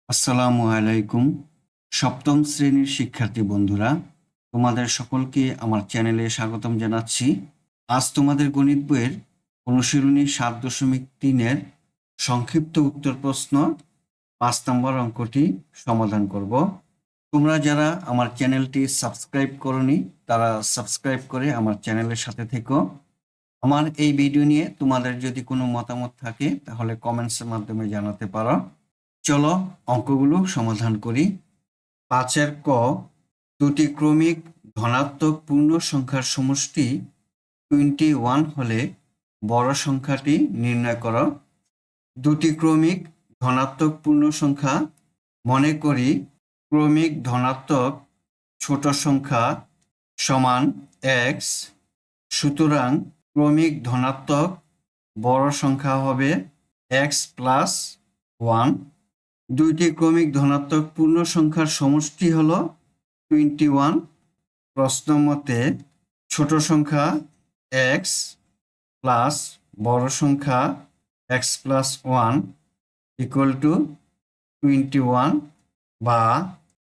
আসসালামু আলাইকুম। সপ্তম শ্রেণীর শিক্ষার্থী বন্ধুরা, তোমাদের সকলকে আমার চ্যানেলে স্বাগতম জানাচ্ছি। আজ তোমাদের গণিত বইয়ের অনুশীলনী ৭.৩-এর সংক্ষিপ্ত উত্তর প্রশ্ন ৫ নম্বর অঙ্কটি সমাধান করব। তোমরা যারা আমার চ্যানেলটি সাবস্ক্রাইব করনি তারা সাবস্ক্রাইব করে আমার চ্যানেলের সাথে থেকো। আমার এই ভিডিও নিয়ে তোমাদের যদি কোনো মতামত থাকে তাহলে কমেন্টসের মাধ্যমে জানাতে পারো। চলো অঙ্কগুলো সমাধান করি। ৫-এর ক, দুটি ক্রমিক ধনাত্মক পূর্ণ সংখ্যার সমষ্টি 21 হলে বড় সংখ্যাটি নির্ণয় করো। দুটি ক্রমিক ধনাত্মক পূর্ণ সংখ্যা, মনে করি ক্রমিক ধনাত্মক ছোট সংখ্যা সমান x, সুতরাং ক্রমিক ধনাত্মক বড় সংখ্যা হবে x প্লাস 1। দুইটি ক্রমিক ধনাত্মক পূর্ণ সংখ্যার সমষ্টি হল 21। প্রশ্ন মতে ছোট সংখ্যা x প্লাস বড় সংখ্যা x প্লাস 1 ইকুয়াল টু 21 বা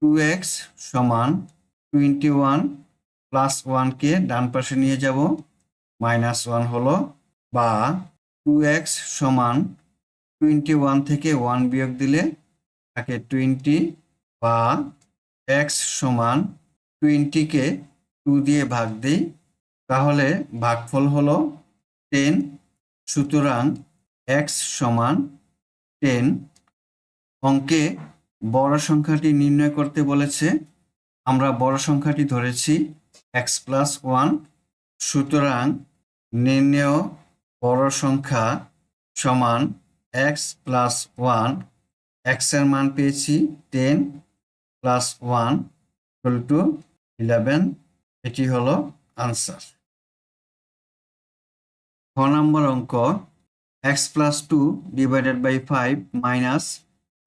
2x সমান 21 প্লাস 1কে ডান পাশে নিয়ে যাব, -1 হলো, বা 2x সমান 21 থেকে 1 বিয়োগ দিলে থাকে 20, বা x সমান 20কে 2 দিয়ে ভাগ দিই, তাহলে ভাগফল হলো 10। সুতরাং x সমান 10। অঙ্কে বড় সংখ্যাটি নির্ণয় করতে বলেছে। আমরা বড় সংখ্যাটি ধরেছি x প্লাস 1। সুতরাং নির্ণেয় বড় সংখ্যা সমান x প্লাস 1। x এর মান পেয়েছি 10 প্লাস 1 ইকুয়াল টু 11। এটি হলো আনসার। খ নম্বর অঙ্ক, x plus 2 divided by 5 minus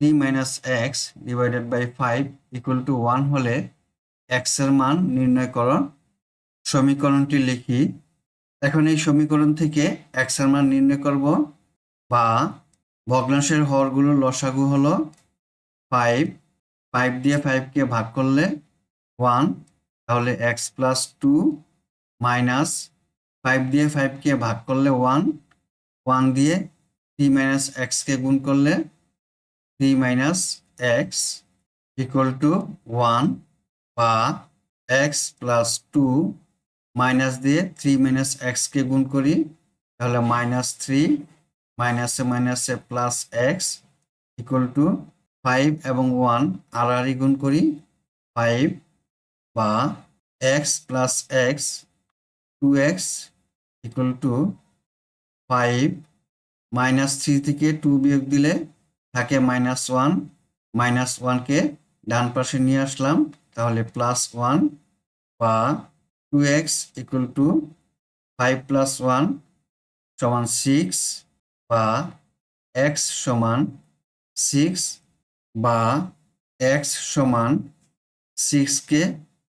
3 minus x divided by 5 equal to 1 হলে x এর মান নির্ণয় করো। সমীকরণটি লিখি। এখন এই সমীকরণ থেকে x এর মান নির্ণয় করব, বা ভগ্নাংশের হরগুলোর লসাগু হলো 5। 5 দিয়ে 5কে ভাগ করলে 1, তাহলে x প্লাস 2 মাইনাস 5 দিয়ে 5কে ভাগ করলে 1, 1 দিয়ে 3 মাইনাস xকে গুণ করলে 3 মাইনাস x ইকুয়াল টু 1, বা x প্লাস 2 মাইনাস দিয়ে 3 মাইনাস xকে গুণ করি, তাহলে -3 মাইনাসে মাইনাসে প্লাস x ইকুয়াল টু 5 এবং 1 আড়াআড়ি গুণ করি 5, বা x plus x 2x equal to 5। -3 থেকে 2 বিয়োগ দিলে থাকে -1, -1কে ডান পাশে নিয়ে আসলাম, তাহলে +1, বা 2x ইকুয়াল টু 5 প্লাস 1 সমান 6, বা x সমান 6, বা x সমান 6কে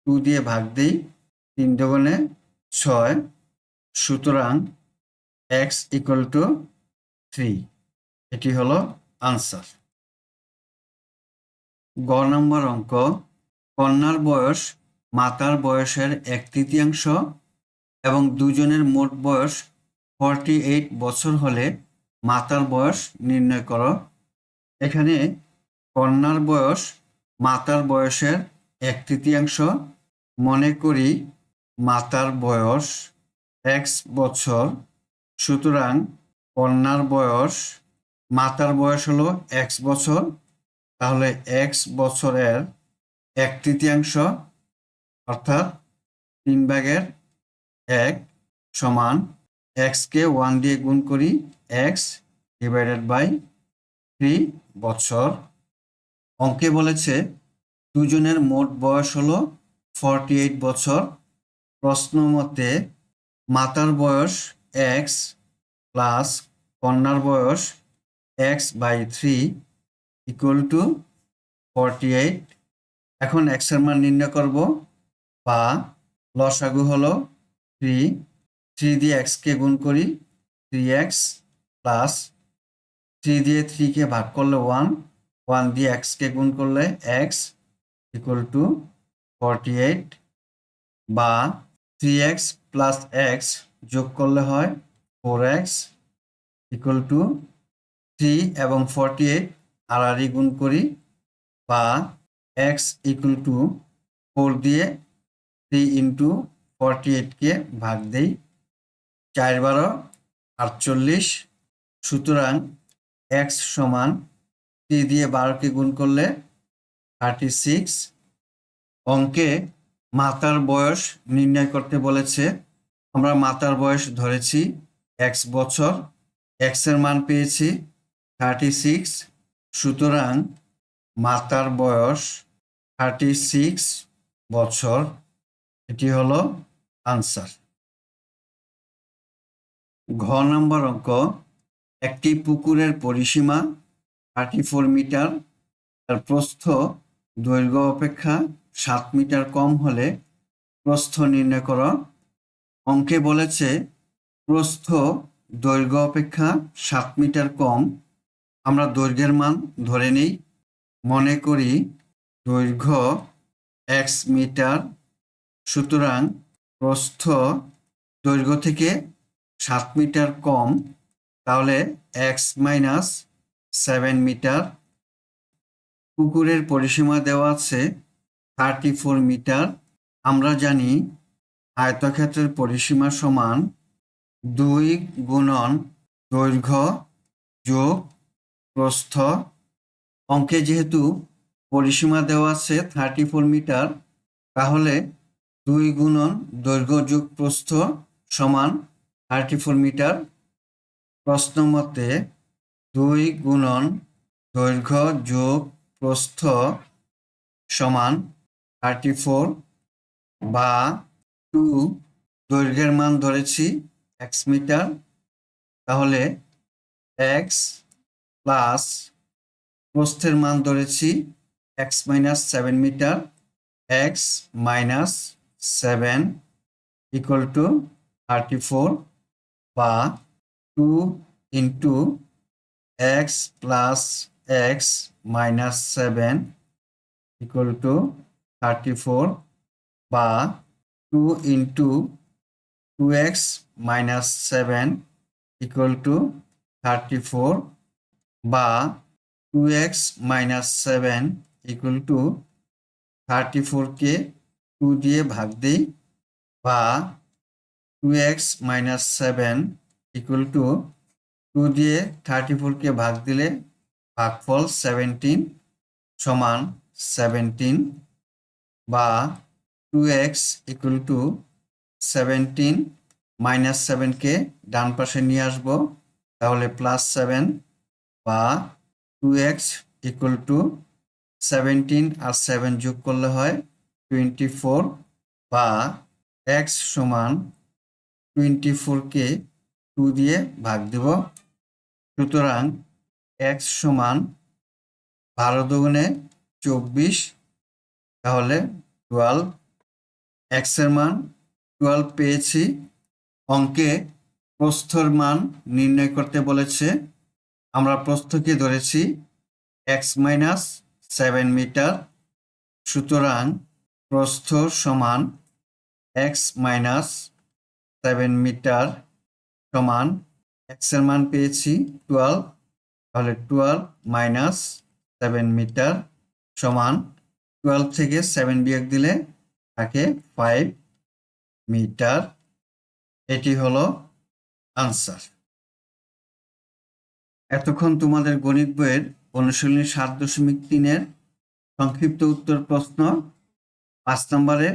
2 দিয়ে ভাগ দিই, 3 দুগুণে 6। সুতরাং x ইকুয়াল টু 3। এটি হলো আনসার। গ নম্বর অঙ্ক, কন্যার বয়স মাতার বয়সের 1/3 এবং দুজনের মোট বয়স 48 বছর হলে মাতার বয়স নির্ণয় করো। এখানে কন্যার বয়স মাতার বয়সের 1/3। মনে করি মাতার বয়স x বছর, সুতরাং কন্যার বয়স, মাতার বয়স হলো x বছর, তাহলে x বছরের 1/3 অর্থাৎ 3/1 সমান xকে 1 দিয়ে গুণ করি, x ডিভাইডেড বাই 3 বছর। অঙ্কে বলেছে দুজনের মোট বয়স হলো 48 বছর। প্রশ্ন মতে মাতার বয়স x প্লাস কন্যার বয়স x/3 ইকুয়াল টু 48। এখন x এর মান নির্ণয় করব, বা লসাগু হলো 3। 3 দিয়ে xকে গুণ করি, 3x, প্লাস 3 দিয়ে 3কে ভাগ করলে 1, 1 দিয়ে x কে গুণ করলে x ইকুয়াল টু 48 বা 3x প্লাস x যোগ করলে হয় 4x ইকুয়াল টু 3 এবং 48 আড়াআড়ি গুণ করি বা x ইকুয়াল টু 4 দিয়ে 3 ইন্টু 48 কে ভাগ দেই 4 12 48 সুতরাং x সমান 3 দিয়ে 12 কে গুণ করলে 36 অঙ্কে মাতার বয়স নির্ণয় করতে বলেছে আমরা মাতার বয়স ধরেছি x বছর x এর মান পেয়েছি 36 সুতরাং মাতার বয়স 36 বছর এটি হলো আনসার ঘ নম্বর অঙ্ক একটি পুকুরের পরিসীমা 34 মিটার তার প্রস্থ দৈর্ঘ্য অপেক্ষা 7 মিটার কম হলে প্রস্থ নির্ণয় করো অঙ্কে বলেছে প্রস্থ দৈর্ঘ্য অপেক্ষা 7 মিটার কম আমরা দৈর্ঘ্যের মান ধরে নিই মনে করি দৈর্ঘ্য x মিটার সুতরাং প্রস্থ দৈর্ঘ্য থেকে 7 মিটার কম তাহলে x মাইনাস 7 মিটার পুকুরের পরিসীমা দেওয়া আছে 34 মিটার আমরা জানি আয়তক্ষেত্রের পরিসীমা সমান 2 গুণন দৈর্ঘ্য যোগ প্রস্থ অঙ্কে যেহেতু পরিসীমা দেওয়া আছে 34 মিটার তাহলে 2 গুণন দৈর্ঘ্য যোগ প্রস্থ সমান 34 মিটার প্রশ্ন মতে 2 গুণন দৈর্ঘ্য যোগ প্রস্থ সমান 34 বা 2 দৈর্ঘ্যের মান ধরেছি x মিটার তাহলে x প্লাস প্রস্থের মান ধরেছি x minus 7 metre x minus 7 equal to 34 বা 2 into x plus x minus 7 equal to 34 বা 2 into 2x minus 7 equal to 34 বা 2x মাইনাস 7 ইকুয়াল টু 34 কে 2 দিয়ে ভাগ দিই বা 2x মাইনাস 7 ইকুয়াল টু 2 দিয়ে 34 কে ভাগ দিলে ভাগফল 17 সমান 17 বা 2x ইকুয়াল টু 17 মাইনাস 7 কে ডান পাশে নিয়ে আসব তাহলে প্লাস 7 বা 2x ইকুয়াল টু 17 আর 7 যোগ করলে হয় 24 বা x সমান 24 কে 2 দিয়ে ভাগ দেব সুতরাং x সমান 12 দুগুণে 24 তাহলে 12 x এর মান 12 পেয়েছি অঙ্কে প্রস্থের মান নির্ণয় করতে বলেছে আমরা প্রস্থকে ধরেছি x মাইনাস 7 মিটার সুতরাং প্রস্থ সমান x মাইনাস 7 মিটার সমান x এর মান পেয়েছি 12 তাহলে 12 মাইনাস 7 মিটার সমান 12 থেকে 7 বিয়োগ দিলে থাকে 5 মিটার এটি হলো আনসার এতক্ষণ তোমাদের গণিত বইয়ের অনুশীলনী 7.3 সংক্ষিপ্ত উত্তর প্রশ্ন 5 নম্বরের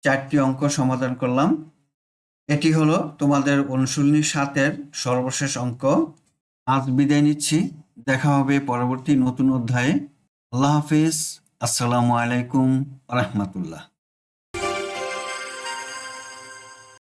4টি অঙ্ক সমাধান করলাম এটি হলো তোমাদের অনুশীলনী 7 সর্বশেষ অঙ্ক আজ বিদায় নিচ্ছি দেখা হবে পরবর্তী নতুন অধ্যায়ে আল্লাহ হাফেজ আসসালামু আলাইকুম রাহমাতুল্লাহ